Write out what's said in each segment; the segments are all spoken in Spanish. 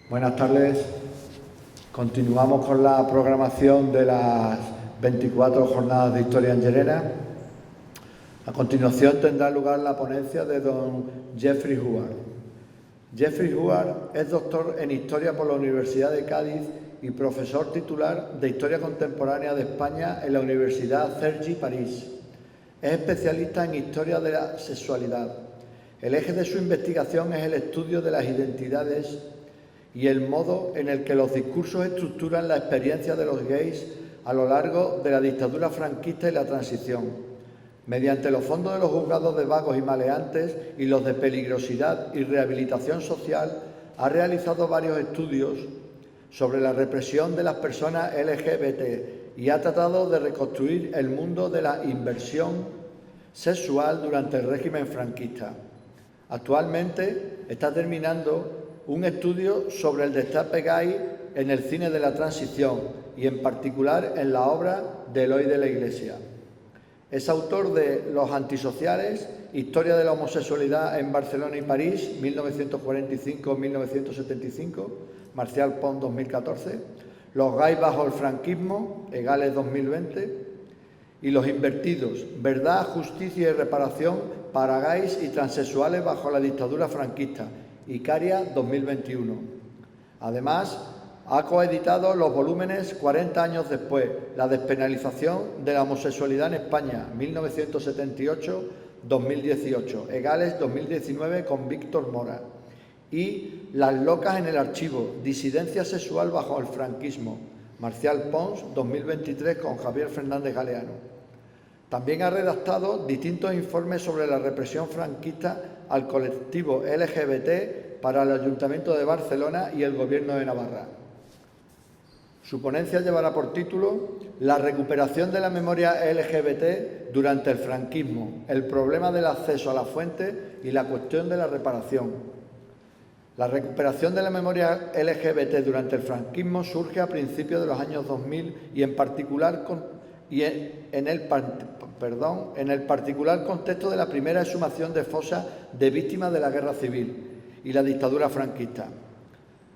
Buenas tardes. Continuamos con la programación de las 24 jornadas de Historia en Llerena. A continuación tendrá lugar la ponencia de don Jeffrey Huard. Jeffrey Huard es doctor en Historia por la Universidad de Cádiz y profesor titular de Historia Contemporánea de España en la Universidad Cergy, París. Es especialista en Historia de la Sexualidad. El eje de su investigación es el estudio de las identidades y el modo en el que los discursos estructuran la experiencia de los gays a lo largo de la dictadura franquista y la transición, mediante los fondos de los juzgados de vagos y maleantes y los de peligrosidad y rehabilitación social. Ha realizado varios estudios sobre la represión de las personas LGBT y ha tratado de reconstruir el mundo de la inversión sexual durante el régimen franquista. Actualmente está terminando un estudio sobre el destape gay en el cine de la transición y en particular en la obra de Eloy de la Iglesia. Es autor de Los antisociales, Historia de la homosexualidad en Barcelona y París, 1945-1975, Marcial Pons 2014, Los gays bajo el franquismo, Egales 2020, y Los invertidos, Verdad, justicia y reparación para gays y transexuales bajo la dictadura franquista, Icaria 2021. Además, ha coeditado los volúmenes 40 años después, la despenalización de la homosexualidad en España, 1978-2018, Egales 2019 con Víctor Mora, y Las locas en el archivo, disidencia sexual bajo el franquismo, Marcial Pons 2023 con Javier Fernández Galeano. También ha redactado distintos informes sobre la represión franquista al colectivo LGBT para el Ayuntamiento de Barcelona y el Gobierno de Navarra. Su ponencia llevará por título La recuperación de la memoria LGBT durante el franquismo, el problema del acceso a la fuente y la cuestión de la reparación. La recuperación de la memoria LGBT durante el franquismo surge a principios de los años 2000 y en el particular contexto de la primera exhumación de fosas de víctimas de la guerra civil y la dictadura franquista.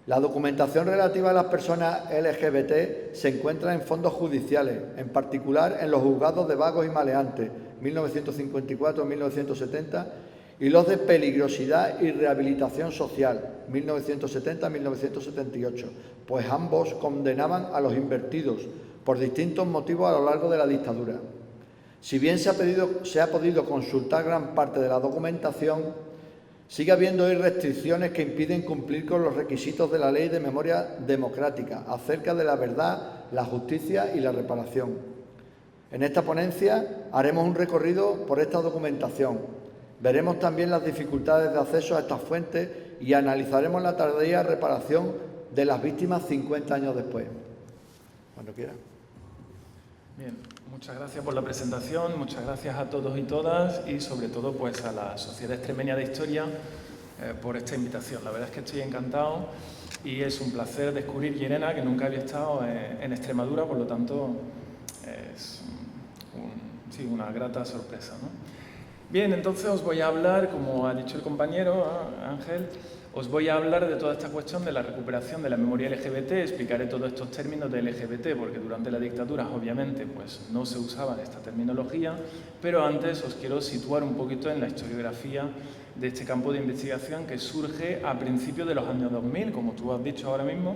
La documentación relativa a las personas LGBT se encuentra en fondos judiciales, en particular en los juzgados de vagos y maleantes, 1954-1970, y los de peligrosidad y rehabilitación social, 1970-1978, pues ambos condenaban a los invertidos por distintos motivos a lo largo de la dictadura. Si bien se ha podido consultar gran parte de la documentación, sigue habiendo hoy restricciones que impiden cumplir con los requisitos de la Ley de Memoria Democrática acerca de la verdad, la justicia y la reparación. En esta ponencia haremos un recorrido por esta documentación. Veremos también las dificultades de acceso a estas fuentes y analizaremos la tardía reparación de las víctimas 50 años después. Cuando quiera. Bien, muchas gracias por la presentación, muchas gracias a todos y todas y sobre todo pues a la Sociedad Extremeña de Historia por esta invitación. La verdad es que estoy encantado y es un placer descubrir Llerena, que nunca había estado en Extremadura, por lo tanto es una grata sorpresa, ¿no? Bien, entonces os voy a hablar, como ha dicho el compañero Ángel, os voy a hablar de toda esta cuestión de la recuperación de la memoria LGBT, explicaré todos estos términos de LGBT, porque durante la dictadura obviamente pues, no se usaba esta terminología, pero antes os quiero situar un poquito en la historiografía de este campo de investigación que surge a principios de los años 2000, como tú has dicho ahora mismo,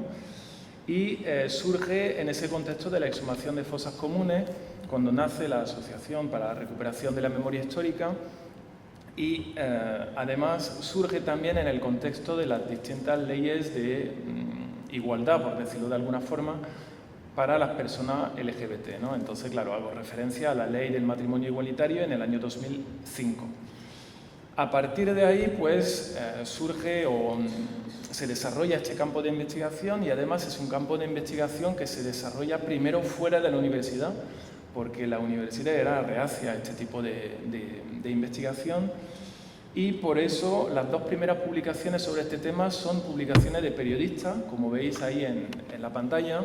y surge en ese contexto de la exhumación de fosas comunes, cuando nace la Asociación para la Recuperación de la Memoria Histórica y además surge también en el contexto de las distintas leyes de igualdad, por decirlo de alguna forma, para las personas LGBT, ¿no? Entonces, claro, hago referencia a la ley del matrimonio igualitario en el año 2005. A partir de ahí, pues, surge o se desarrolla este campo de investigación y además es un campo de investigación que se desarrolla primero fuera de la universidad, porque la universidad era reacia a este tipo de investigación y por eso las dos primeras publicaciones sobre este tema son publicaciones de periodistas, como veis ahí en la pantalla,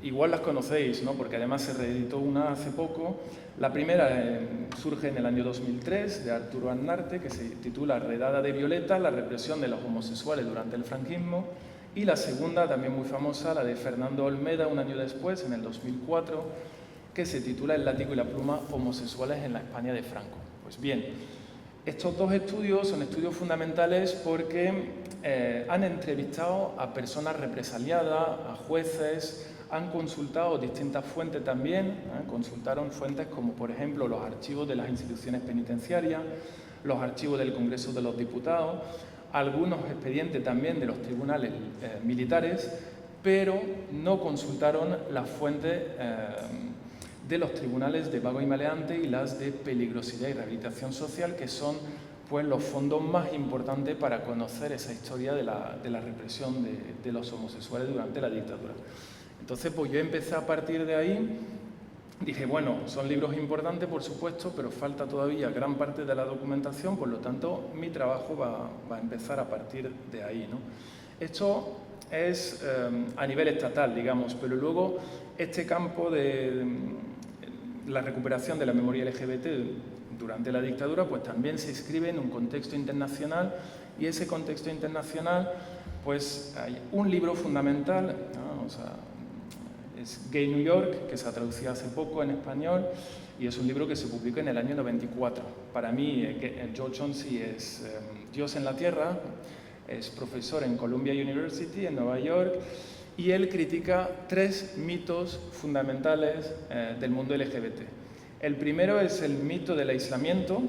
igual las conocéis, ¿no? Porque además se reeditó una hace poco. La primera surge en el año 2003, de Arturo Arnarte, que se titula Redada de Violeta, la represión de los homosexuales durante el franquismo. Y la segunda, también muy famosa, la de Fernando Olmeda, un año después, en el 2004, que se titula El látigo y la pluma, homosexuales en la España de Franco. Pues bien, estos dos estudios son estudios fundamentales porque han entrevistado a personas represaliadas, a jueces, han consultado distintas fuentes también, consultaron fuentes como por ejemplo los archivos de las instituciones penitenciarias, los archivos del Congreso de los Diputados, algunos expedientes también de los tribunales militares, pero no consultaron las fuentes de los tribunales de vago y maleante y las de peligrosidad y rehabilitación social, que son pues los fondos más importantes para conocer esa historia de la represión de los homosexuales durante la dictadura. Entonces, pues yo empecé a partir de ahí, dije, bueno, son libros importantes, por supuesto, pero falta todavía gran parte de la documentación, por lo tanto, mi trabajo va a empezar a partir de ahí, ¿no? Esto es a nivel estatal, digamos, pero luego este campo de la recuperación de la memoria LGBT durante la dictadura, pues también se inscribe en un contexto internacional, y ese contexto internacional, pues hay un libro fundamental, ¿no? O sea, es Gay New York, que se ha traducido hace poco en español, y es un libro que se publicó en el año 94. Para mí, Joel Chauncey es Dios en la Tierra, es profesor en Columbia University, en Nueva York, y él critica 3 mitos fundamentales del mundo LGBT. El primero es el mito del aislamiento,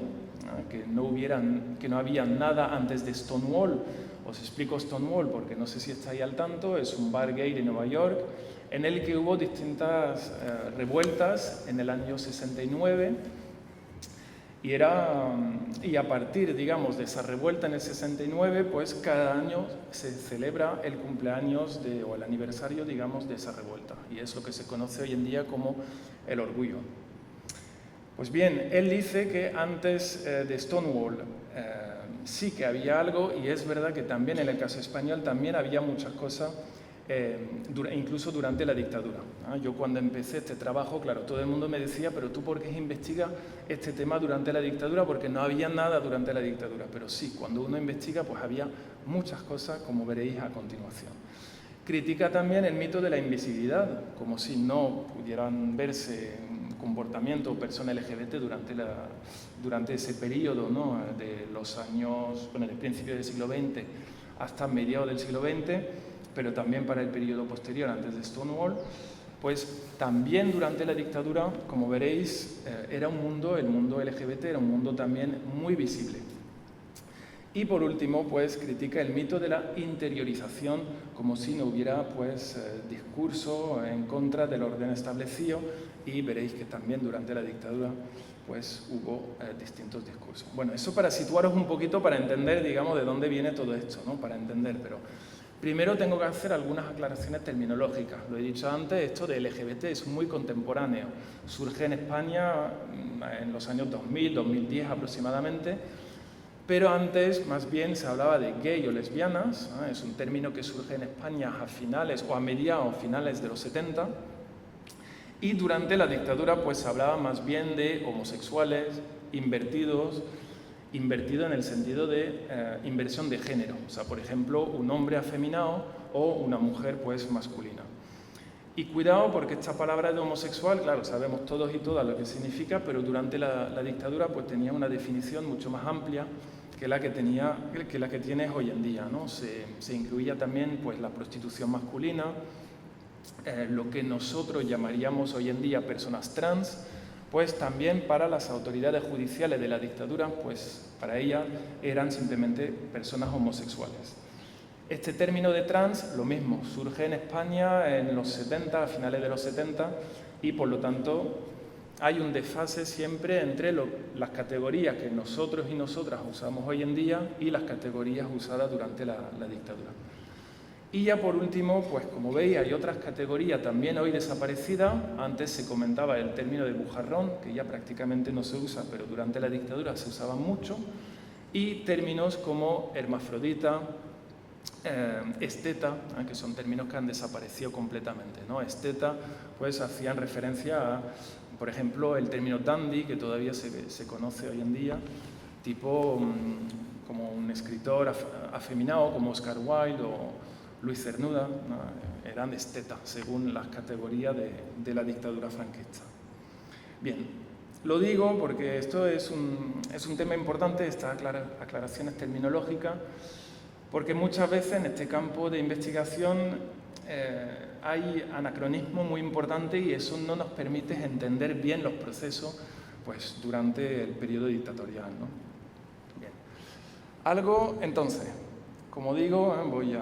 que no había nada antes de Stonewall. Os explico Stonewall porque no sé si estáis al tanto, es un bar gay de Nueva York en el que hubo distintas revueltas en el año 69 y a partir, digamos, de esa revuelta en el 69, pues cada año se celebra el cumpleaños o el aniversario, digamos, de esa revuelta, y es lo que se conoce hoy en día como el orgullo. Pues bien, él dice que antes de Stonewall sí que había algo, y es verdad que también en el caso español también había muchas cosas, incluso durante la dictadura. Yo cuando empecé este trabajo, claro, todo el mundo me decía, pero tú ¿por qué investigas este tema durante la dictadura? Porque no había nada durante la dictadura, pero sí, cuando uno investiga, pues había muchas cosas, como veréis a continuación. Critica también el mito de la invisibilidad, como si no pudieran verse comportamiento o persona LGBT durante ese periodo, ¿no? De los años, bueno, del principio del siglo XX hasta mediados del siglo XX, pero también para el periodo posterior, antes de Stonewall, pues también durante la dictadura, como veréis, el mundo LGBT era un mundo también muy visible. Y por último, pues critica el mito de la interiorización, como si no hubiera pues discurso en contra del orden establecido, y veréis que también durante la dictadura pues hubo distintos discursos. Bueno, eso para situaros un poquito, para entender, digamos, de dónde viene todo esto, ¿no? Para entender, pero primero tengo que hacer algunas aclaraciones terminológicas. Lo he dicho antes, esto de LGBT es muy contemporáneo. Surge en España en los años 2000, 2010 aproximadamente, pero antes más bien se hablaba de gay o lesbianas, ¿no? Es un término que surge en España a finales o a mediados o finales de los 70, y durante la dictadura pues se hablaba más bien de homosexuales, invertido en el sentido de inversión de género, o sea, por ejemplo, un hombre afeminado o una mujer pues masculina. Y cuidado, porque esta palabra de homosexual, claro, sabemos todos y todas lo que significa, pero durante la dictadura pues tenía una definición mucho más amplia que la que tienes hoy en día, ¿no? Se incluía también pues la prostitución masculina, lo que nosotros llamaríamos hoy en día personas trans, pues también para las autoridades judiciales de la dictadura, pues para ellas eran simplemente personas homosexuales. Este término de trans, lo mismo, surge en España en los 70, a finales de los 70, y por lo tanto hay un desfase siempre entre las categorías que nosotros y nosotras usamos hoy en día y las categorías usadas durante la dictadura. Y ya por último, pues como veis, hay otras categorías también hoy desaparecidas. Antes se comentaba el término de bujarrón, que ya prácticamente no se usa, pero durante la dictadura se usaba mucho. Y términos como hermafrodita, esteta, que son términos que han desaparecido completamente, ¿no? Esteta, pues hacían referencia a, por ejemplo, el término dandy, que todavía se conoce hoy en día, tipo como un escritor afeminado como Oscar Wilde o Luis Cernuda, ¿no? Eran esteta, según las categorías de la dictadura franquista. Bien, lo digo porque esto es un tema importante, estas aclaraciones terminológicas, porque muchas veces en este campo de investigación hay anacronismo muy importante y eso no nos permite entender bien los procesos pues, durante el periodo dictatorial, ¿no? Bien. Algo, entonces, como digo, voy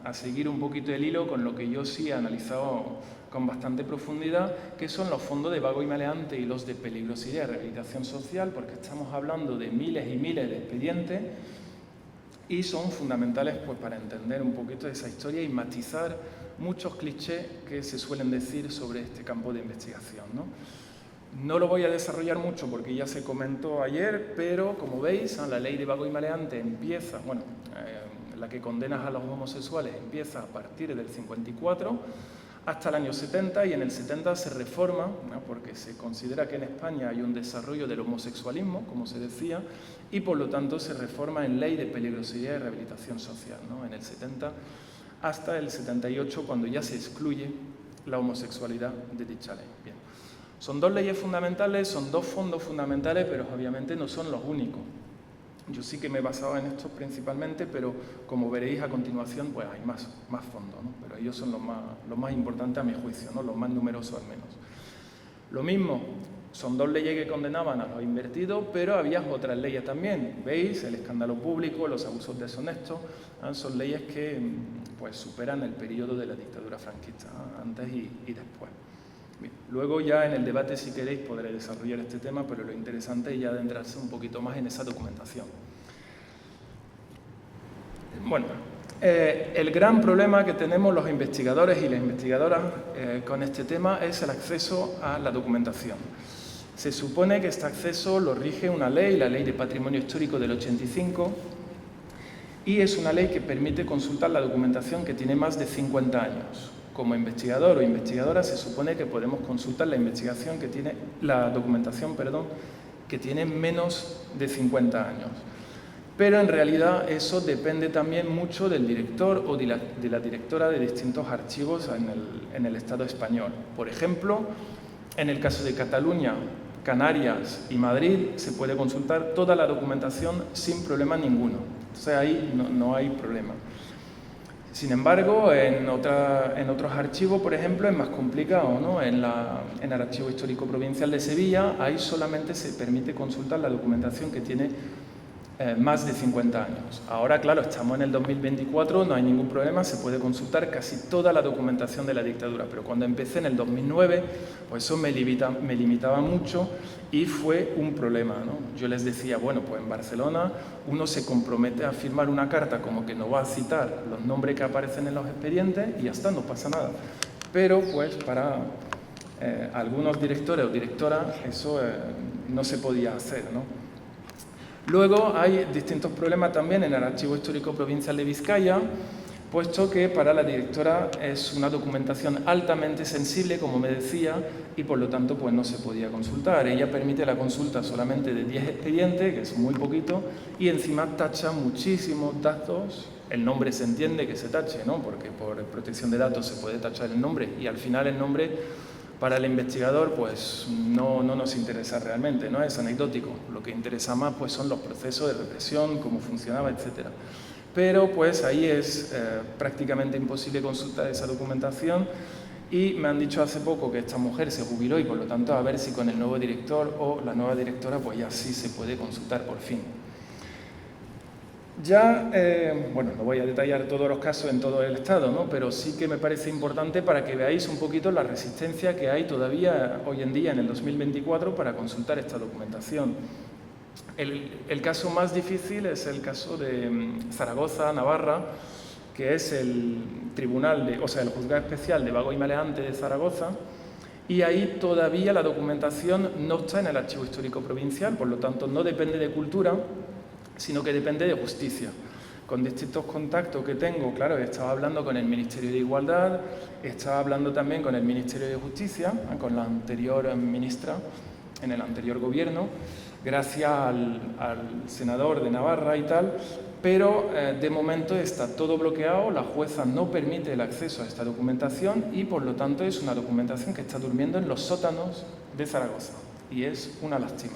a seguir un poquito el hilo con lo que yo sí he analizado con bastante profundidad, que son los fondos de vago y maleante y los de peligrosidad y rehabilitación social, porque estamos hablando de miles y miles de expedientes y son fundamentales pues, para entender un poquito esa historia y matizar muchos clichés que se suelen decir sobre este campo de investigación, ¿no? No lo voy a desarrollar mucho porque ya se comentó ayer, pero como veis, la ley de vago y maleante empieza, la que condena a los homosexuales empieza a partir del 54 hasta el año 70 y en el 70 se reforma, ¿no? Porque se considera que en España hay un desarrollo del homosexualismo, como se decía, y por lo tanto se reforma en ley de peligrosidad y rehabilitación social, ¿no? En el 70 hasta el 78 cuando ya se excluye la homosexualidad de dicha ley. Bien. Son dos leyes fundamentales, son dos fondos fundamentales, pero obviamente no son los únicos. Yo sí que me he basado en estos principalmente, pero como veréis a continuación, pues hay más fondos, ¿no? Pero ellos son los más importantes a mi juicio, ¿no? Los más numerosos al menos. Lo mismo, son dos leyes que condenaban a los invertidos, pero había otras leyes también. ¿Veis? El escándalo público, los abusos deshonestos, son leyes que pues, superan el periodo de la dictadura franquista, antes y después. Bien. Luego ya en el debate, si queréis, podré desarrollar este tema, pero lo interesante es ya adentrarse un poquito más en esa documentación. Bueno, el gran problema que tenemos los investigadores y las investigadoras con este tema es el acceso a la documentación. Se supone que este acceso lo rige una ley, la Ley de Patrimonio Histórico del 85, y es una ley que permite consultar la documentación que tiene más de 50 años. Como investigador o investigadora se supone que podemos consultar la documentación que tiene menos de 50 años. Pero en realidad eso depende también mucho del director o de la directora de distintos archivos en el Estado español. Por ejemplo, en el caso de Cataluña, Canarias y Madrid se puede consultar toda la documentación sin problema ninguno. Entonces ahí no hay problema. Sin embargo, en otros archivos, por ejemplo, es más complicado, ¿no? En el Archivo Histórico Provincial de Sevilla, ahí solamente se permite consultar la documentación que tiene más de 50 años. Ahora, claro, estamos en el 2024, no hay ningún problema, se puede consultar casi toda la documentación de la dictadura, pero cuando empecé en el 2009, pues eso me limitaba mucho y fue un problema, ¿no? Yo les decía, bueno, pues en Barcelona uno se compromete a firmar una carta como que no va a citar los nombres que aparecen en los expedientes y ya está, no pasa nada. Pero pues para algunos directores o directoras eso no se podía hacer, ¿no? Luego hay distintos problemas también en el Archivo Histórico Provincial de Vizcaya, puesto que para la directora es una documentación altamente sensible, como me decía, y por lo tanto pues no se podía consultar. Ella permite la consulta solamente de 10 expedientes, que es muy poquito, y encima tacha muchísimos datos. El nombre se entiende que se tache, ¿no? Porque por protección de datos se puede tachar el nombre, y al final el nombre para el investigador pues no nos interesa realmente, ¿no? Es anecdótico. Lo que interesa más pues son los procesos de represión, cómo funcionaba, etc. Pero pues ahí es prácticamente imposible consultar esa documentación y me han dicho hace poco que esta mujer se jubiló y por lo tanto a ver si con el nuevo director o la nueva directora pues ya sí se puede consultar por fin. Ya, no voy a detallar todos los casos en todo el Estado, ¿no? Pero sí que me parece importante para que veáis un poquito la resistencia que hay todavía hoy en día, en el 2024, para consultar esta documentación. El caso más difícil es el caso de Zaragoza, Navarra, que es el Juzgado Especial de Vago y Maleante de Zaragoza, y ahí todavía la documentación no está en el Archivo Histórico Provincial, por lo tanto no depende de Cultura, sino que depende de Justicia. Con distintos contactos que tengo, claro, he estado hablando con el Ministerio de Igualdad, he estado hablando también con el Ministerio de Justicia, con la anterior ministra, en el anterior gobierno, gracias al senador de Navarra y tal, pero de momento está todo bloqueado, la jueza no permite el acceso a esta documentación y por lo tanto es una documentación que está durmiendo en los sótanos de Zaragoza y es una lástima.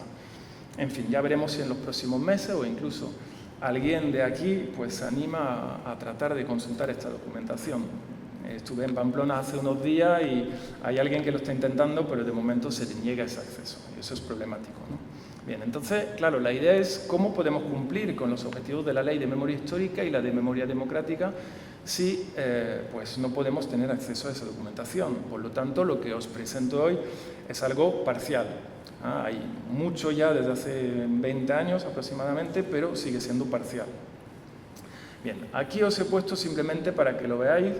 En fin, ya veremos si en los próximos meses o incluso alguien de aquí pues se anima a tratar de consultar esta documentación. Estuve en Pamplona hace unos días y hay alguien que lo está intentando, pero de momento se le niega ese acceso y eso es problemático, ¿no? Bien, entonces, claro, la idea es cómo podemos cumplir con los objetivos de la Ley de Memoria Histórica y la de Memoria Democrática si pues no podemos tener acceso a esa documentación. Por lo tanto, lo que os presento hoy es algo parcial. Hay mucho ya desde hace 20 años aproximadamente, pero sigue siendo parcial. Bien, aquí os he puesto simplemente para que lo veáis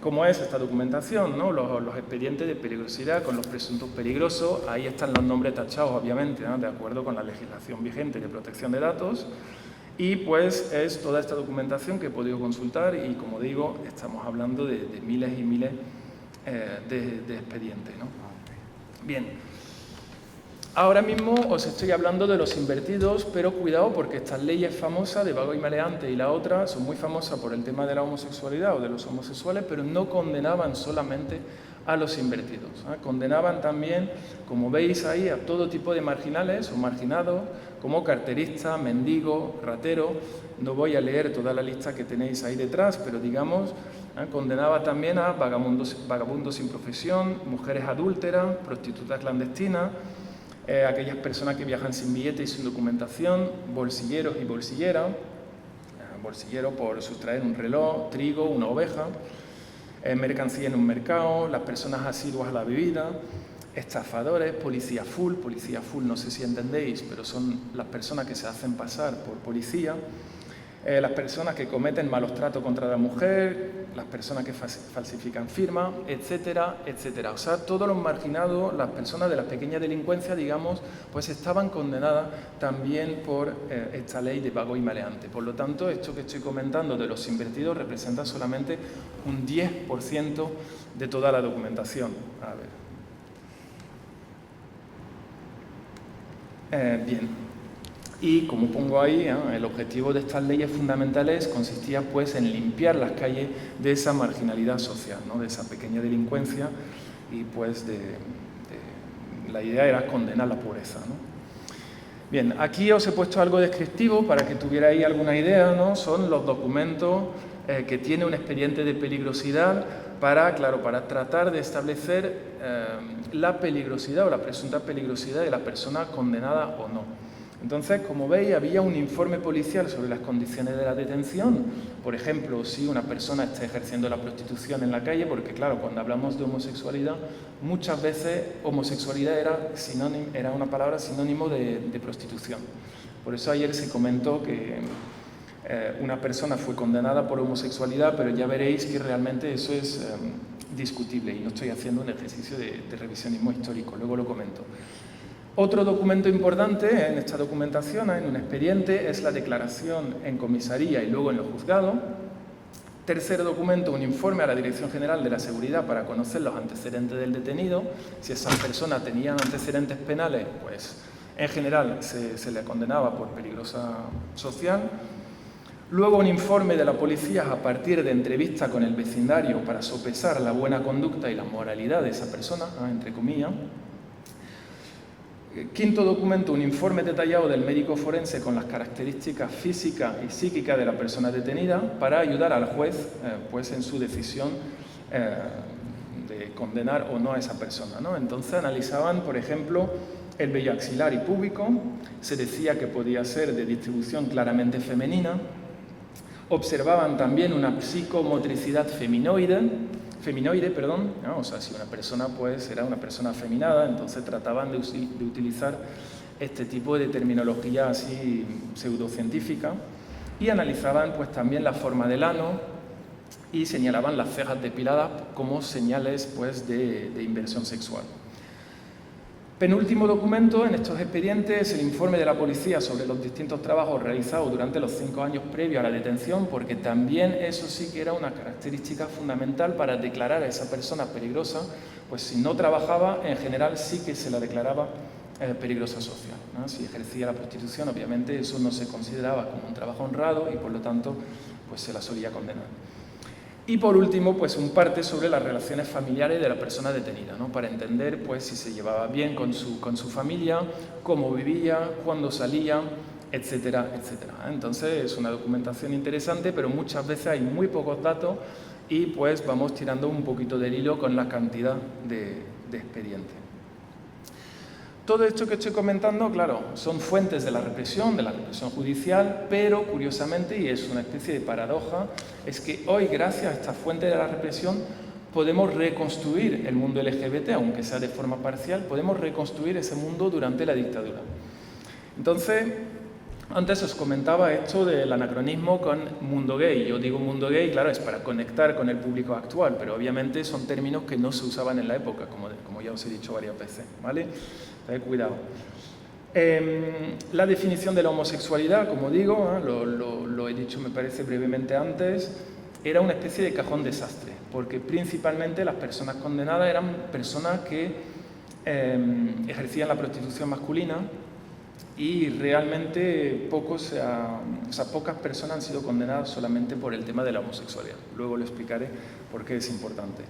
cómo es esta documentación, ¿no? Los expedientes de peligrosidad con los presuntos peligrosos, ahí están los nombres tachados, obviamente, ¿no? De acuerdo con la legislación vigente de protección de datos, y pues es toda esta documentación que he podido consultar y, como digo, estamos hablando de miles y miles de expedientes, ¿no? Bien. Ahora mismo os estoy hablando de los invertidos, pero cuidado porque estas leyes famosas de Vago y Maleante y la otra son muy famosas por el tema de la homosexualidad o de los homosexuales, pero no condenaban solamente a los invertidos, ¿eh? Condenaban también, como veis ahí, a todo tipo de marginales o marginados, como carterista, mendigo, ratero. No voy a leer toda la lista que tenéis ahí detrás, pero digamos, condenaba también a vagabundos sin profesión, mujeres adúlteras, prostitutas clandestinas, aquellas personas que viajan sin billete y sin documentación, bolsilleros y bolsilleras, bolsillero por sustraer un reloj, trigo, una oveja, mercancía en un mercado, las personas asiduas a la bebida, estafadores, policía full no sé si entendéis, pero son las personas que se hacen pasar por policía, las personas que cometen malos tratos contra la mujer, las personas que falsifican firmas, etcétera, etcétera. O sea, todos los marginados, las personas de la pequeña delincuencia, digamos, pues estaban condenadas también por esta ley de vago y maleante. Por lo tanto, esto que estoy comentando de los invertidos representa solamente un 10% de toda la documentación. A ver. Bien. Y como pongo ahí, el objetivo de estas leyes fundamentales consistía pues en limpiar las calles de esa marginalidad social, ¿no? De esa pequeña delincuencia y pues la idea era condenar la pobreza, ¿no? Bien, aquí os he puesto algo descriptivo para que tuvierais alguna idea, ¿no? Son los documentos que tiene un expediente de peligrosidad para tratar de establecer la peligrosidad o la presunta peligrosidad de la persona condenada o no. Entonces, como veis, había un informe policial sobre las condiciones de la detención. Por ejemplo, si una persona está ejerciendo la prostitución en la calle, porque claro, cuando hablamos de homosexualidad, muchas veces homosexualidad era una palabra sinónimo de prostitución. Por eso ayer se comentó que una persona fue condenada por homosexualidad, pero ya veréis que realmente eso es discutible y no estoy haciendo un ejercicio de revisionismo histórico, luego lo comento. Otro documento importante en esta documentación, en un expediente, es la declaración en comisaría y luego en los juzgados. Tercer documento, un informe a la Dirección General de la Seguridad para conocer los antecedentes del detenido. Si esas personas tenían antecedentes penales, pues en general se le condenaba por peligrosa social. Luego un informe de la policía a partir de entrevista con el vecindario para sopesar la buena conducta y la moralidad de esa persona, entre comillas. Quinto documento, un informe detallado del médico forense con las características físicas y psíquicas de la persona detenida para ayudar al juez pues en su decisión de condenar o no a esa persona, ¿no? Entonces analizaban, por ejemplo, el vello axilar y púbico, se decía que podía ser de distribución claramente femenina, observaban también una psicomotricidad feminoide, ¿no? O sea, si una persona pues era una persona afeminada, entonces trataban de utilizar este tipo de terminología así pseudocientífica y analizaban pues también la forma del ano y señalaban las cejas depiladas como señales pues de inversión sexual. Penúltimo documento en estos expedientes es el informe de la policía sobre los distintos trabajos realizados durante los 5 años previos a la detención, porque también eso sí que era una característica fundamental para declarar a esa persona peligrosa, pues si no trabajaba, en general sí que se la declaraba peligrosa social, ¿no? Si ejercía la prostitución, obviamente eso no se consideraba como un trabajo honrado y por lo tanto pues se la solía condenar. Y por último, pues un parte sobre las relaciones familiares de la persona detenida, ¿no? Para entender pues si se llevaba bien con su familia, cómo vivía, cuándo salía, etcétera, etcétera. Entonces es una documentación interesante, pero muchas veces hay muy pocos datos y pues vamos tirando un poquito del hilo con la cantidad de expedientes. Todo esto que estoy comentando, claro, son fuentes de la represión judicial, pero curiosamente, y es una especie de paradoja, es que hoy, gracias a esta fuente de la represión, podemos reconstruir el mundo LGBT, aunque sea de forma parcial, podemos reconstruir ese mundo durante la dictadura. Entonces, antes os comentaba esto del anacronismo con mundo gay. Yo digo mundo gay, claro, es para conectar con el público actual, pero obviamente son términos que no se usaban en la época, como ya os he dicho varias veces, ¿vale? Cuidado. La definición de la homosexualidad, como digo, lo he dicho me parece brevemente antes, era una especie de cajón desastre, porque principalmente las personas condenadas eran personas que ejercían la prostitución masculina y realmente pocas personas han sido condenadas solamente por el tema de la homosexualidad. Luego lo explicaré por qué es importante.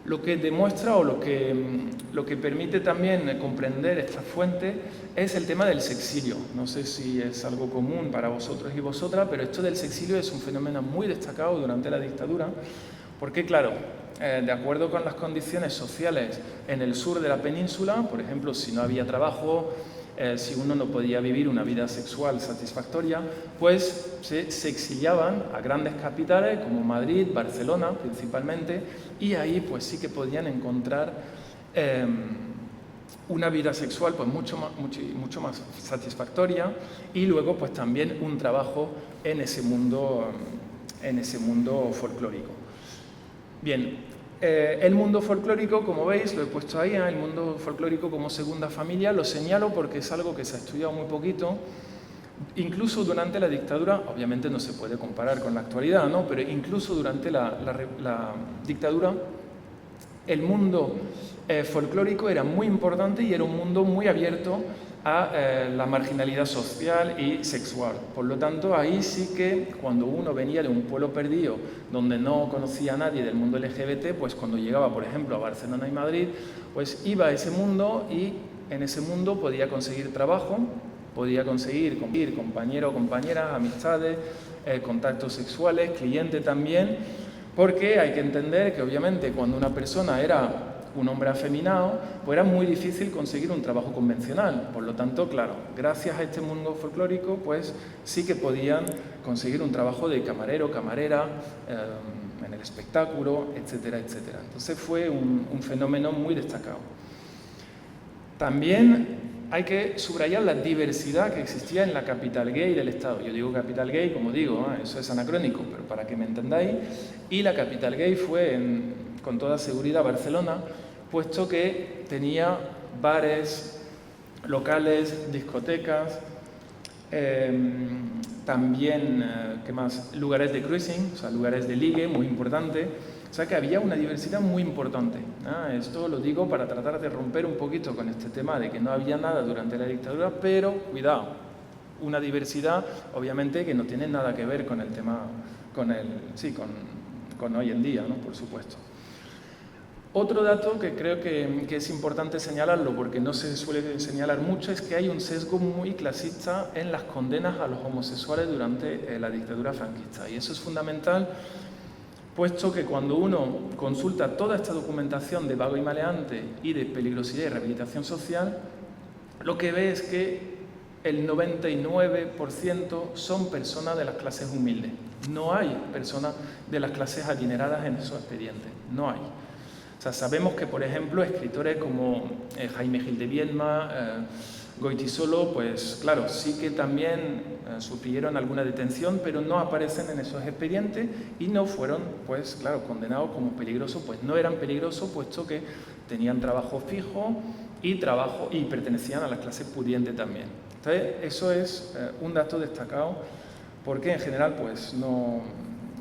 Lo que demuestra o lo que permite también comprender esta fuente es el tema del sexilio. No sé si es algo común para vosotros y vosotras, pero esto del sexilio es un fenómeno muy destacado durante la dictadura, porque claro, de acuerdo con las condiciones sociales en el sur de la península, por ejemplo, si no había trabajo, si uno no podía vivir una vida sexual satisfactoria, pues se exiliaban a grandes capitales como Madrid, Barcelona principalmente, y ahí pues sí que podían encontrar una vida sexual pues mucho más satisfactoria y luego pues también un trabajo en ese mundo folclórico. Bien. El mundo folclórico, como veis, lo he puesto ahí, el mundo folclórico como segunda familia, lo señalo porque es algo que se ha estudiado muy poquito, incluso durante la dictadura, obviamente no se puede comparar con la actualidad, ¿no? Pero incluso durante la dictadura, el mundo folclórico era muy importante y era un mundo muy abierto a la marginalidad social y sexual. Por lo tanto, ahí sí que cuando uno venía de un pueblo perdido donde no conocía a nadie del mundo LGBT, pues cuando llegaba, por ejemplo, a Barcelona y Madrid, pues iba a ese mundo y en ese mundo podía conseguir trabajo, podía conseguir compañeros o compañeras, amistades, contactos sexuales, clientes también, porque hay que entender que obviamente cuando una persona era un hombre afeminado, pues era muy difícil conseguir un trabajo convencional. Por lo tanto, claro, gracias a este mundo folclórico, pues sí que podían conseguir un trabajo de camarero, camarera, en el espectáculo, etcétera, etcétera. Entonces fue un fenómeno muy destacado. También hay que subrayar la diversidad que existía en la capital gay del Estado. Yo digo capital gay, como digo, eso es anacrónico, pero para que me entendáis. Y la capital gay fue, con toda seguridad, Barcelona, puesto que tenía bares, locales, discotecas, también, ¿qué más? Lugares de cruising, o sea, lugares de ligue, muy importante. O sea que había una diversidad muy importante, ¿no? Esto lo digo para tratar de romper un poquito con este tema de que no había nada durante la dictadura, pero cuidado, una diversidad obviamente que no tiene nada que ver con el tema, con hoy en día, ¿no? Por supuesto. Otro dato que creo que es importante señalarlo, porque no se suele señalar mucho, es que hay un sesgo muy clasista en las condenas a los homosexuales durante la dictadura franquista. Y eso es fundamental, puesto que cuando uno consulta toda esta documentación de vago y maleante y de peligrosidad y rehabilitación social, lo que ve es que el 99% son personas de las clases humildes. No hay personas de las clases adineradas en esos expedientes, no hay. O sea, sabemos que, por ejemplo, escritores como Jaime Gil de Viedma, Goytisolo, pues claro, sí que también sufrieron alguna detención, pero no aparecen en esos expedientes y no fueron, pues claro, condenados como peligrosos, pues no eran peligrosos, puesto que tenían trabajo fijo, y pertenecían a las clases pudientes también. Entonces, eso es un dato destacado, porque en general pues no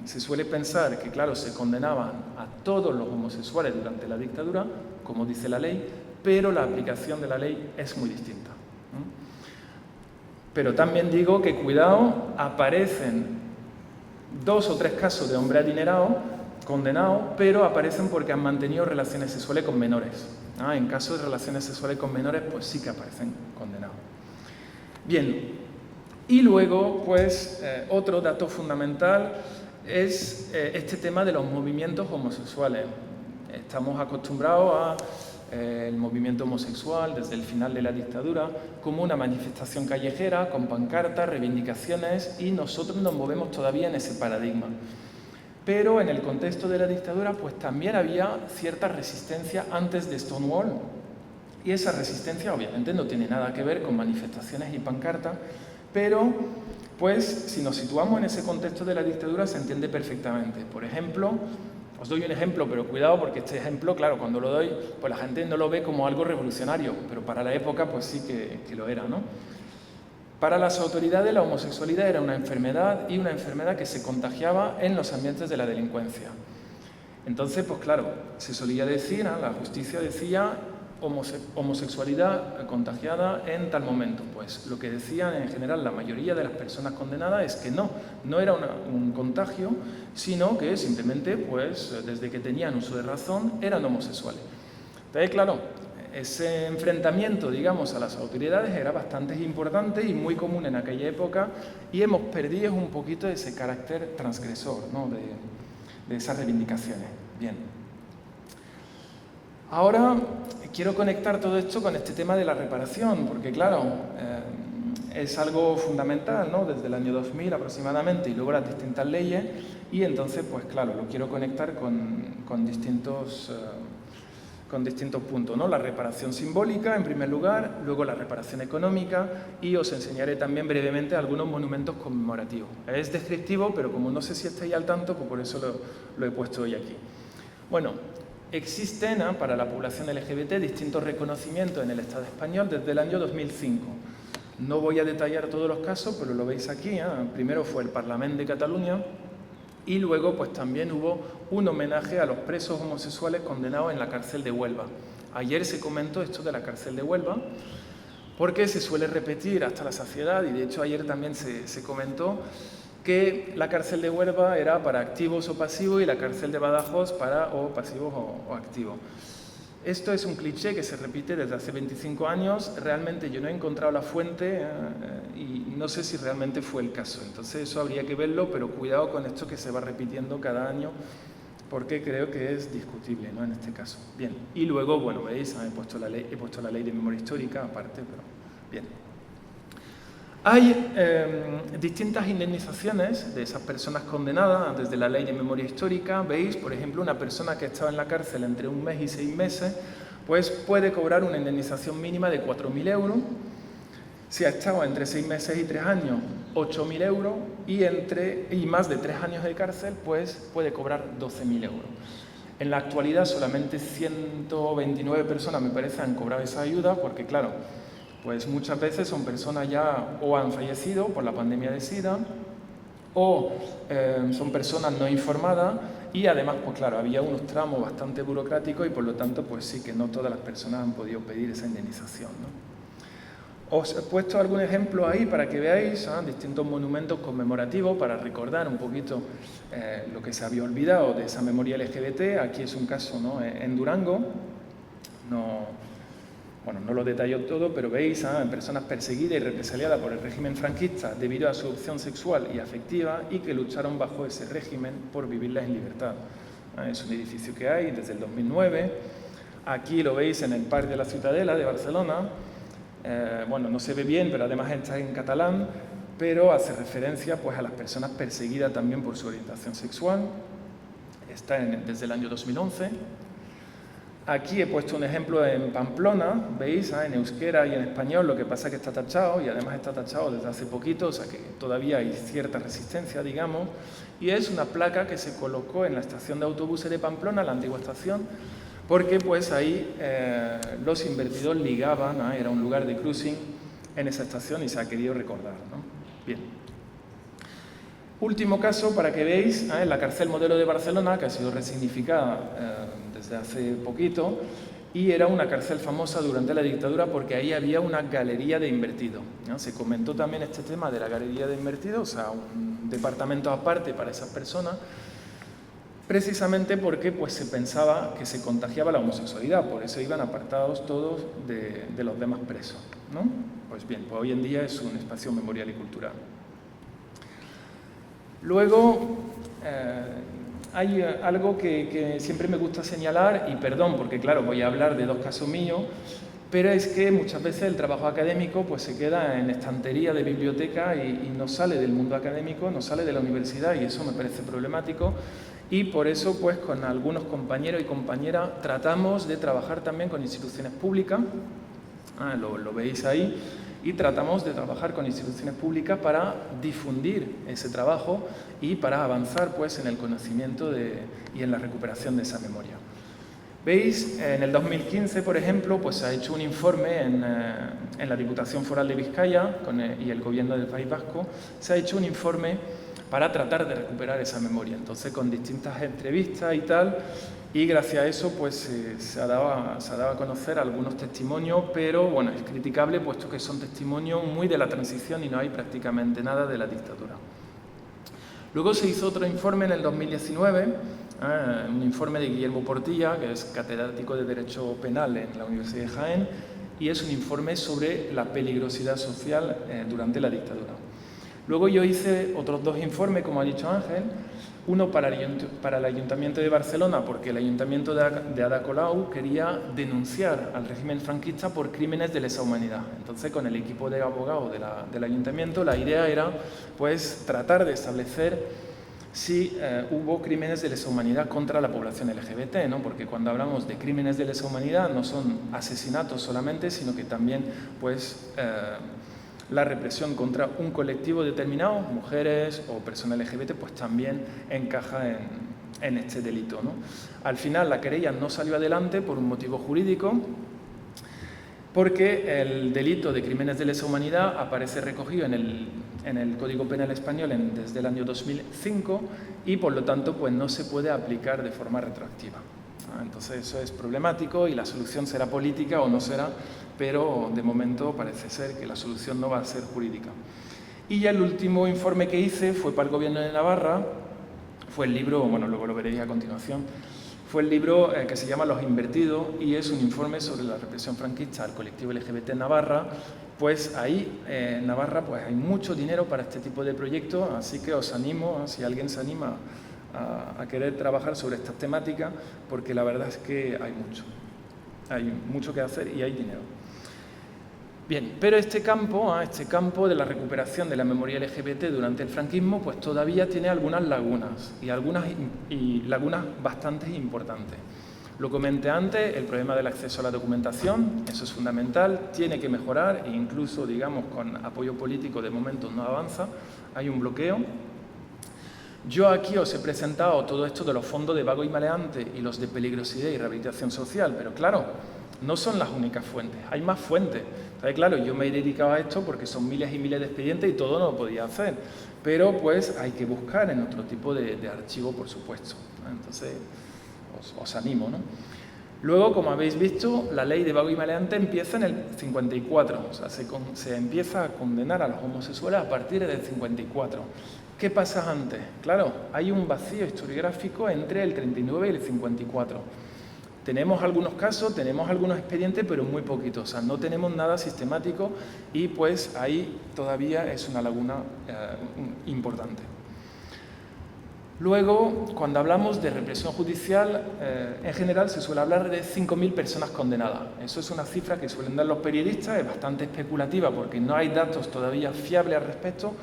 se suele pensar que, claro, se condenaban a todos los homosexuales durante la dictadura, como dice la ley, pero la aplicación de la ley es muy distinta. Pero también digo que, cuidado, aparecen 2 o 3 casos de hombres adinerados condenados, pero aparecen porque han mantenido relaciones sexuales con menores. En caso de relaciones sexuales con menores, pues sí que aparecen condenados. Bien, y luego, pues, otro dato fundamental es este tema de los movimientos homosexuales. Estamos acostumbrados a el movimiento homosexual desde el final de la dictadura como una manifestación callejera, con pancartas, reivindicaciones, y nosotros nos movemos todavía en ese paradigma. Pero en el contexto de la dictadura pues también había cierta resistencia antes de Stonewall, y esa resistencia obviamente no tiene nada que ver con manifestaciones y pancartas, pero pues si nos situamos en ese contexto de la dictadura se entiende perfectamente. Por ejemplo, os doy un ejemplo, pero cuidado, porque este ejemplo, claro, cuando lo doy, pues la gente no lo ve como algo revolucionario, pero para la época pues sí que lo era, ¿no? Para las autoridades la homosexualidad era una enfermedad, y una enfermedad que se contagiaba en los ambientes de la delincuencia. Entonces, pues claro, se solía decir, la justicia decía homosexualidad contagiada en tal momento. Pues lo que decían en general la mayoría de las personas condenadas es que no era un contagio, sino que simplemente, pues desde que tenían uso de razón, eran homosexuales. Entonces, claro, ese enfrentamiento, digamos, a las autoridades era bastante importante y muy común en aquella época, y hemos perdido un poquito ese carácter transgresor, ¿no?, de esas reivindicaciones. Bien. Ahora quiero conectar todo esto con este tema de la reparación, porque claro, es algo fundamental, ¿no?, desde el año 2000 aproximadamente, y luego las distintas leyes, y entonces, pues claro, lo quiero conectar con distintos puntos, ¿no? La reparación simbólica, en primer lugar, luego la reparación económica, y os enseñaré también brevemente algunos monumentos conmemorativos. Es descriptivo, pero como no sé si estáis al tanto, pues por eso lo he puesto hoy aquí. Bueno, existen para la población LGBT distintos reconocimientos en el Estado español desde el año 2005. No voy a detallar todos los casos, pero lo veis aquí. Primero fue el Parlament de Cataluña, y luego pues también hubo un homenaje a los presos homosexuales condenados en la cárcel de Huelva. Ayer se comentó esto de la cárcel de Huelva, porque se suele repetir hasta la saciedad, y de hecho ayer también se comentó que la cárcel de Huelva era para activos o pasivos y la cárcel de Badajoz para o pasivos o activos. Esto es un cliché que se repite desde hace 25 años. Realmente yo no he encontrado la fuente y no sé si realmente fue el caso. Entonces eso habría que verlo, pero cuidado con esto que se va repitiendo cada año, porque creo que es discutible, ¿no?, en este caso. Bien, y luego, bueno, veis, he puesto la ley de memoria histórica aparte, pero bien. Hay distintas indemnizaciones de esas personas condenadas desde la ley de memoria histórica. Veis, por ejemplo, una persona que estaba en la cárcel entre 1 mes y 6 meses, pues puede cobrar una indemnización mínima de 4.000 euros. Si ha estado entre 6 meses y 3 años, 8.000 euros, y más de 3 años de cárcel, pues puede cobrar 12.000 euros. En la actualidad solamente 129 personas, me parece, han cobrado esa ayuda, porque claro, pues muchas veces son personas ya o han fallecido por la pandemia de SIDA, o son personas no informadas, y además, pues claro, había unos tramos bastante burocráticos, y por lo tanto, pues sí que no todas las personas han podido pedir esa indemnización, ¿no? Os he puesto algún ejemplo ahí para que veáis distintos monumentos conmemorativos para recordar un poquito lo que se había olvidado de esa memoria LGBT. Aquí es un caso, ¿no?, en Durango. No lo detallo todo, pero veis personas perseguidas y represaliadas por el régimen franquista debido a su opción sexual y afectiva, y que lucharon bajo ese régimen por vivirlas en libertad. Es un edificio que hay desde el 2009. Aquí lo veis en el Parc de la Ciutadella de Barcelona. No se ve bien, pero además está en catalán, pero hace referencia pues a las personas perseguidas también por su orientación sexual. Está desde el año 2011. Aquí he puesto un ejemplo en Pamplona, veis, en euskera y en español, lo que pasa es que está tachado, y además está tachado desde hace poquito, o sea que todavía hay cierta resistencia, digamos, y es una placa que se colocó en la estación de autobuses de Pamplona, la antigua estación, porque pues ahí los invertidos ligaban, ¿no? Era un lugar de cruising en esa estación y se ha querido recordar, ¿no? Bien. Último caso para que veáis, la cárcel modelo de Barcelona, que ha sido resignificada desde hace poquito, y era una cárcel famosa durante la dictadura porque ahí había una galería de invertidos, ¿no? Se comentó también este tema de la galería de invertidos, o sea, un departamento aparte para esas personas, precisamente porque pues, se pensaba que se contagiaba la homosexualidad, por eso iban apartados todos de los demás presos, ¿no? Pues bien, pues hoy en día es un espacio memorial y cultural. Luego, hay algo que siempre me gusta señalar, y perdón, porque claro, voy a hablar de dos casos míos, pero es que muchas veces el trabajo académico pues, se queda en estantería de biblioteca y no sale del mundo académico, no sale de la universidad, y eso me parece problemático. Y por eso, pues, con algunos compañeros y compañeras tratamos de trabajar también con instituciones públicas, lo veis ahí, y tratamos de trabajar con instituciones públicas para difundir ese trabajo y para avanzar, pues, en el conocimiento y en la recuperación de esa memoria. Veis, en el 2015, por ejemplo, pues se ha hecho un informe en la Diputación Foral de Vizcaya y el Gobierno del País Vasco, se ha hecho un informe para tratar de recuperar esa memoria. Entonces, con distintas entrevistas y tal, y gracias a eso pues se ha dado a conocer algunos testimonios, pero bueno, es criticable puesto que son testimonios muy de la transición y no hay prácticamente nada de la dictadura. Luego se hizo otro informe en el 2019, un informe de Guillermo Portilla, que es catedrático de Derecho Penal en la Universidad de Jaén, y es un informe sobre la peligrosidad social durante la dictadura. Luego yo hice otros dos informes, como ha dicho Ángel, uno para el Ayuntamiento de Barcelona, porque el Ayuntamiento de Ada Colau quería denunciar al régimen franquista por crímenes de lesa humanidad. Entonces, con el equipo de abogados del Ayuntamiento, la idea era pues, tratar de establecer si hubo crímenes de lesa humanidad contra la población LGBT, ¿no? Porque cuando hablamos de crímenes de lesa humanidad no son asesinatos solamente, sino que también pues, la represión contra un colectivo determinado, mujeres o personas LGBT, pues también encaja en este delito, ¿no? Al final la querella no salió adelante por un motivo jurídico, porque el delito de crímenes de lesa humanidad aparece recogido en el Código Penal español desde el año 2005 y por lo tanto pues no se puede aplicar de forma retroactiva. Entonces eso es problemático y la solución será política o no será, pero de momento parece ser que la solución no va a ser jurídica. Y ya el último informe que hice fue para el Gobierno de Navarra, fue el libro, bueno, luego lo veréis a continuación, fue el libro que se llama Los Invertidos y es un informe sobre la represión franquista al colectivo LGBT en Navarra. Pues ahí en Navarra pues hay mucho dinero para este tipo de proyectos, así que os animo, si alguien se anima a querer trabajar sobre estas temáticas, porque la verdad es que hay mucho que hacer y hay dinero. Bien, pero este campo de la recuperación de la memoria LGBT durante el franquismo, pues todavía tiene algunas lagunas y lagunas bastante importantes. Lo comenté antes, el problema del acceso a la documentación, eso es fundamental, tiene que mejorar e incluso, digamos, con apoyo político de momento no avanza, hay un bloqueo. Yo aquí os he presentado todo esto de los fondos de vago y maleante y los de peligrosidad y rehabilitación social, pero claro, no son las únicas fuentes, hay más fuentes. Entonces, claro, yo me he dedicado a esto porque son miles y miles de expedientes y todo no lo podía hacer, pero pues hay que buscar en otro tipo de archivo, por supuesto. Entonces, os animo, ¿no? Luego, como habéis visto, la ley de vago y maleante empieza en el 54, o sea, se empieza a condenar a los homosexuales a partir del 54. ¿Qué pasa antes? Claro, hay un vacío historiográfico entre el 39 y el 54. Tenemos algunos casos, tenemos algunos expedientes, pero muy poquitos, o sea, no tenemos nada sistemático y pues ahí todavía es una laguna importante. Luego, cuando hablamos de represión judicial, en general se suele hablar de 5.000 personas condenadas. Eso es una cifra que suelen dar los periodistas, es bastante especulativa porque no hay datos todavía fiables al respecto.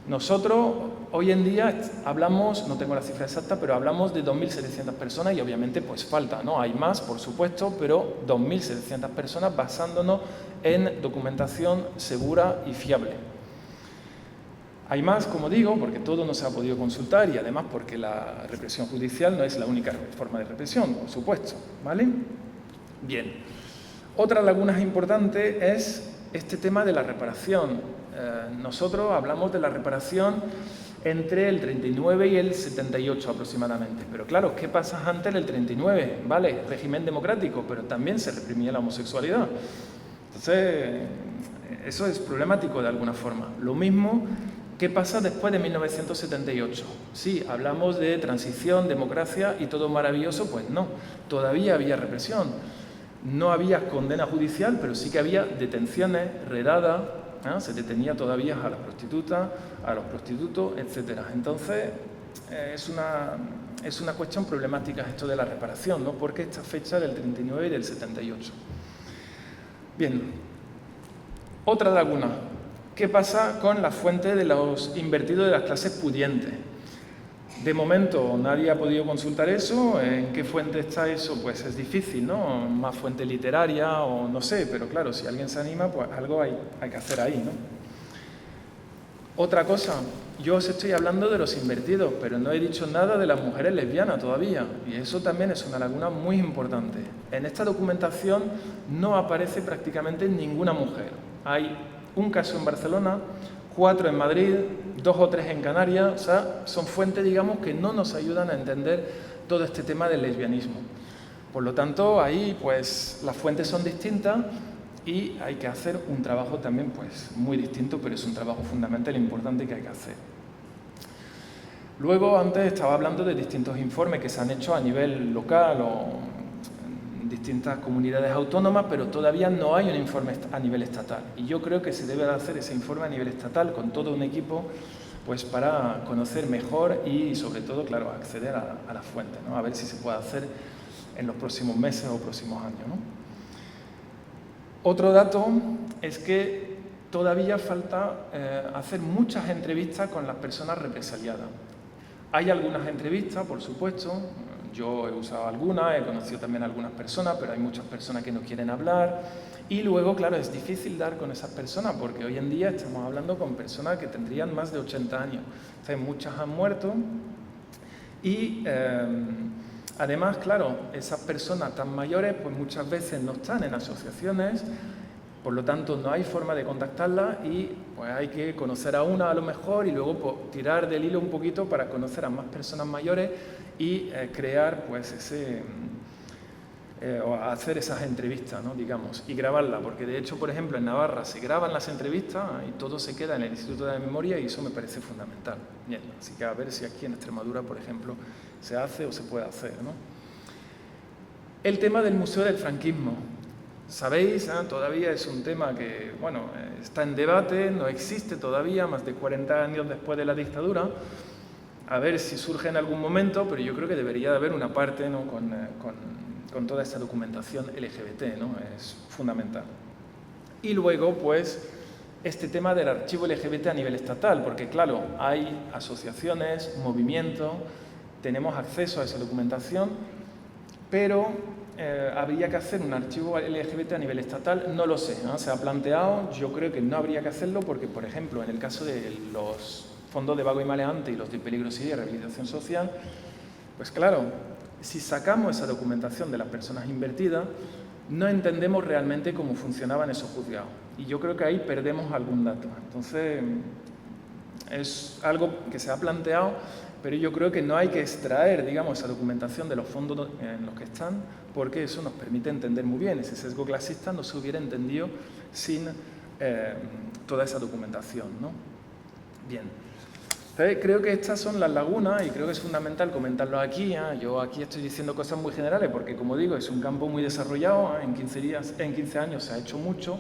Nosotros, hoy en día, hablamos, no tengo la cifra exacta, pero hablamos de 2.700 personas y obviamente pues falta, ¿no? Hay más, por supuesto, pero 2.700 personas basándonos en documentación segura y fiable. Hay más, como digo, porque todo no se ha podido consultar y además porque la represión judicial no es la única forma de represión, por supuesto, ¿vale? Bien. Otra laguna importante es este tema de la reparación. Nosotros hablamos de la reparación entre el 39 y el 78 aproximadamente. Pero claro, ¿qué pasa antes del 39? Vale, régimen democrático, pero también se reprimía la homosexualidad. Entonces, eso es problemático de alguna forma. Lo mismo, ¿qué pasa después de 1978? Sí, hablamos de transición, democracia y todo maravilloso, pues no, todavía había represión. No había condena judicial, pero sí que había detenciones, redadas, ¿no? Se detenía todavía a las prostitutas, a los prostitutos, etc. Entonces, es una cuestión problemática esto de la reparación, ¿no? Porque esta fecha del 39 y del 78. Bien, otra laguna. ¿Qué pasa con la fuente de los invertidos de las clases pudientes? De momento nadie ha podido consultar eso. ¿En qué fuente está eso? Pues es difícil, ¿no? Más fuente literaria o no sé, pero claro, si alguien se anima, pues algo hay que hacer ahí, ¿no? Otra cosa, yo os estoy hablando de los invertidos, pero no he dicho nada de las mujeres lesbianas todavía, y eso también es una laguna muy importante. En esta documentación no aparece prácticamente ninguna mujer. Hay un caso en Barcelona, 4 en Madrid, 2 o 3 en Canarias, o sea, son fuentes, digamos, que no nos ayudan a entender todo este tema del lesbianismo. Por lo tanto, ahí, pues, las fuentes son distintas y hay que hacer un trabajo también, pues, muy distinto, pero es un trabajo fundamental e importante que hay que hacer. Luego, antes estaba hablando de distintos informes que se han hecho a nivel local o en distintas comunidades autónomas, pero todavía no hay un informe a nivel estatal. Y yo creo que se debe de hacer ese informe a nivel estatal con todo un equipo, pues para conocer mejor y, sobre todo, claro, acceder a las fuentes, ¿no? A ver si se puede hacer en los próximos meses o próximos años, ¿no? Otro dato es que todavía falta hacer muchas entrevistas con las personas represaliadas. Hay algunas entrevistas, por supuesto. Yo he usado algunas, he conocido también a algunas personas, pero hay muchas personas que no quieren hablar. Y luego, claro, es difícil dar con esas personas, porque hoy en día estamos hablando con personas que tendrían más de 80 años. Entonces, muchas han muerto. Y además, claro, esas personas tan mayores, pues muchas veces no están en asociaciones, por lo tanto, no hay forma de contactarlas y pues hay que conocer a una a lo mejor y luego pues, tirar del hilo un poquito para conocer a más personas mayores y crear pues o hacer esas entrevistas, ¿no? Digamos, y grabarlas, porque de hecho, por ejemplo, en Navarra se graban las entrevistas y todo se queda en el Instituto de la Memoria y eso me parece fundamental. Bien, así que a ver si aquí en Extremadura, por ejemplo, se hace o se puede hacer, ¿no? El tema del Museo del Franquismo. Sabéis, todavía es un tema que, bueno, está en debate, no existe todavía, más de 40 años después de la dictadura. A ver si surge en algún momento, pero yo creo que debería de haber una parte, ¿no? con toda esta documentación LGBT, ¿no? Es fundamental. Y luego, pues, este tema del archivo LGBT a nivel estatal, porque, claro, hay asociaciones, movimientos, tenemos acceso a esa documentación, pero habría que hacer un archivo LGBT a nivel estatal, no lo sé, ¿no? Se ha planteado, yo creo que no habría que hacerlo porque, por ejemplo, en el caso de los fondos de vago y maleante y los de peligrosidad y rehabilitación social, pues claro, si sacamos esa documentación de las personas invertidas, no entendemos realmente cómo funcionaban esos juzgados. Y yo creo que ahí perdemos algún dato. Entonces, es algo que se ha planteado, pero yo creo que no hay que extraer, digamos, esa documentación de los fondos en los que están, porque eso nos permite entender muy bien. Ese sesgo clasista no se hubiera entendido sin toda esa documentación, ¿no? Bien. Entonces, creo que estas son las lagunas y creo que es fundamental comentarlo aquí. Yo aquí estoy diciendo cosas muy generales porque, como digo, es un campo muy desarrollado. En 15 años se ha hecho mucho,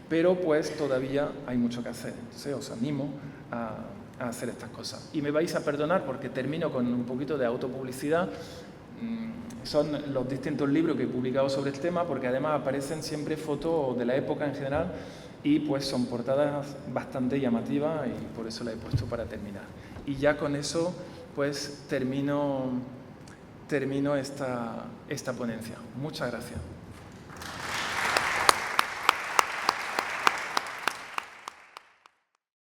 pero pues todavía hay mucho que hacer. Entonces, os animo a hacer estas cosas. Y me vais a perdonar porque termino con un poquito de autopublicidad. Son los distintos libros que he publicado sobre el tema, porque además aparecen siempre fotos de la época en general y pues son portadas bastante llamativas y por eso la he puesto para terminar. Y ya con eso pues termino esta ponencia. Muchas gracias.